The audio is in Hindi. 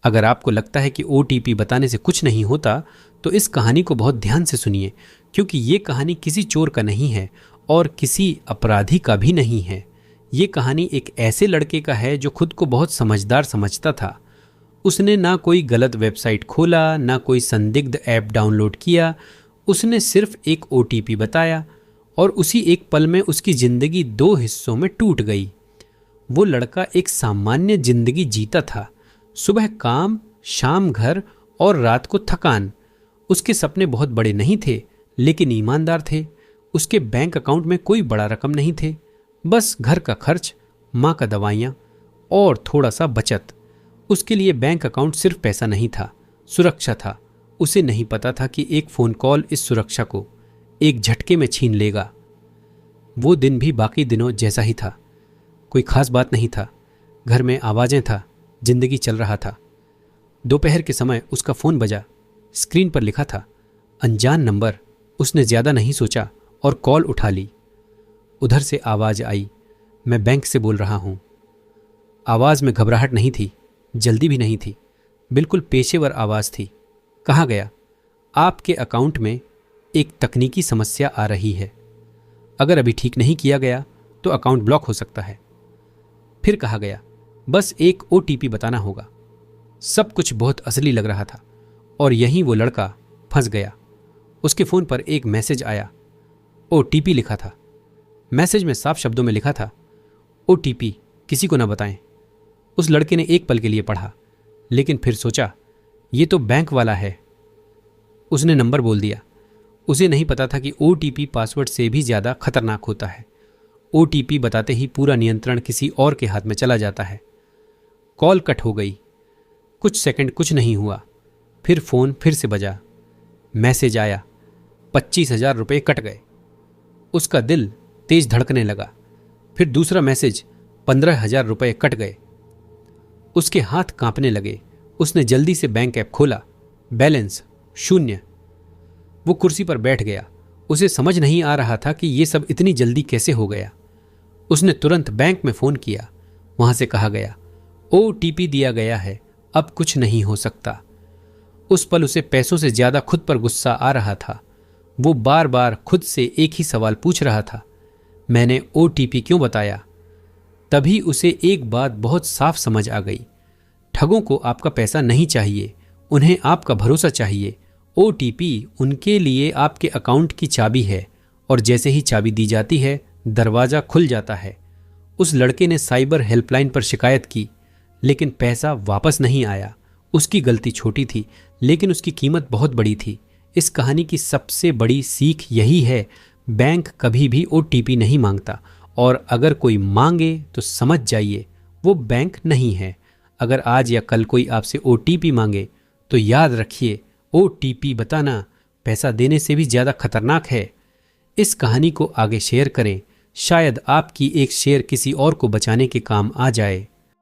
अगर आपको लगता है कि OTP बताने से कुछ नहीं होता तो इस कहानी को बहुत ध्यान से सुनिए, क्योंकि ये कहानी किसी चोर का नहीं है और किसी अपराधी का भी नहीं है। ये कहानी एक ऐसे लड़के का है जो खुद को बहुत समझदार समझता था। उसने ना कोई गलत वेबसाइट खोला, ना कोई संदिग्ध ऐप डाउनलोड किया। उसने सिर्फ एक OTP बताया और उसी एक पल में उसकी जिंदगी 2 हिस्सों में टूट गई। वो लड़का एक सामान्य जिंदगी जीता था, सुबह काम, शाम घर और रात को थकान। उसके सपने बहुत बड़े नहीं थे, लेकिन ईमानदार थे। उसके बैंक अकाउंट में कोई बड़ा रकम नहीं थे, बस घर का खर्च, माँ का दवाइयाँ और थोड़ा सा बचत। उसके लिए बैंक अकाउंट सिर्फ पैसा नहीं था, सुरक्षा था। उसे नहीं पता था कि एक फ़ोन कॉल इस सुरक्षा को एक झटके में छीन लेगा। वो दिन भी बाकी दिनों जैसा ही था। कोई खास बात नहीं था, घर में आवाज़ें था, जिंदगी चल रहा था। दोपहर के समय उसका फ़ोन बजा। स्क्रीन पर लिखा था अनजान नंबर। उसने ज़्यादा नहीं सोचा और कॉल उठा ली। उधर से आवाज़ आई, मैं बैंक से बोल रहा हूँ। आवाज़ में घबराहट नहीं थी, जल्दी भी नहीं थी, बिल्कुल पेशेवर आवाज़ थी। कहा गया, आपके अकाउंट में एक तकनीकी समस्या आ रही है। अगर अभी ठीक नहीं किया गया तो अकाउंट ब्लॉक हो सकता है। फिर कहा गया, बस एक OTP बताना होगा। सब कुछ बहुत असली लग रहा था और यहीं वो लड़का फंस गया। उसके फ़ोन पर एक मैसेज आया। OTP लिखा था। मैसेज में साफ शब्दों में लिखा था, OTP किसी को ना बताएं। उस लड़के ने एक पल के लिए पढ़ा, लेकिन फिर सोचा, ये तो बैंक वाला है। उसने नंबर बोल दिया। उसे नहीं पता था कि OTP पासवर्ड से भी ज़्यादा खतरनाक होता है। OTP बताते ही पूरा नियंत्रण किसी और के हाथ में चला जाता है। कॉल कट हो गई। कुछ सेकंड कुछ नहीं हुआ। फिर फ़ोन फिर से बजा। मैसेज आया, 25,000 रुपये कट गए। उसका दिल तेज धड़कने लगा। फिर दूसरा मैसेज, 15,000 रुपये कट गए। उसके हाथ कांपने लगे। उसने जल्दी से बैंक ऐप खोला। बैलेंस 0। वो कुर्सी पर बैठ गया। उसे समझ नहीं आ रहा था कि ये सब इतनी जल्दी कैसे हो गया। उसने तुरंत बैंक में फ़ोन किया। वहां से कहा गया, OTP दिया गया है, अब कुछ नहीं हो सकता। उस पल उसे पैसों से ज़्यादा खुद पर गुस्सा आ रहा था। वो बार बार खुद से एक ही सवाल पूछ रहा था, मैंने OTP क्यों बताया? तभी उसे एक बात बहुत साफ समझ आ गई। ठगों को आपका पैसा नहीं चाहिए, उन्हें आपका भरोसा चाहिए। OTP उनके लिए आपके अकाउंट की चाबी है और जैसे ही चाबी दी जाती है, दरवाज़ा खुल जाता है। उस लड़के ने साइबर हेल्पलाइन पर शिकायत की, लेकिन पैसा वापस नहीं आया। उसकी गलती छोटी थी, लेकिन उसकी कीमत बहुत बड़ी थी। इस कहानी की सबसे बड़ी सीख यही है, बैंक कभी भी OTP नहीं मांगता, और अगर कोई मांगे तो समझ जाइए वो बैंक नहीं है। अगर आज या कल कोई आपसे OTP मांगे तो याद रखिए, OTP बताना पैसा देने से भी ज़्यादा खतरनाक है। इस कहानी को आगे शेयर करें, शायद आपकी एक शेयर किसी और को बचाने के काम आ जाए।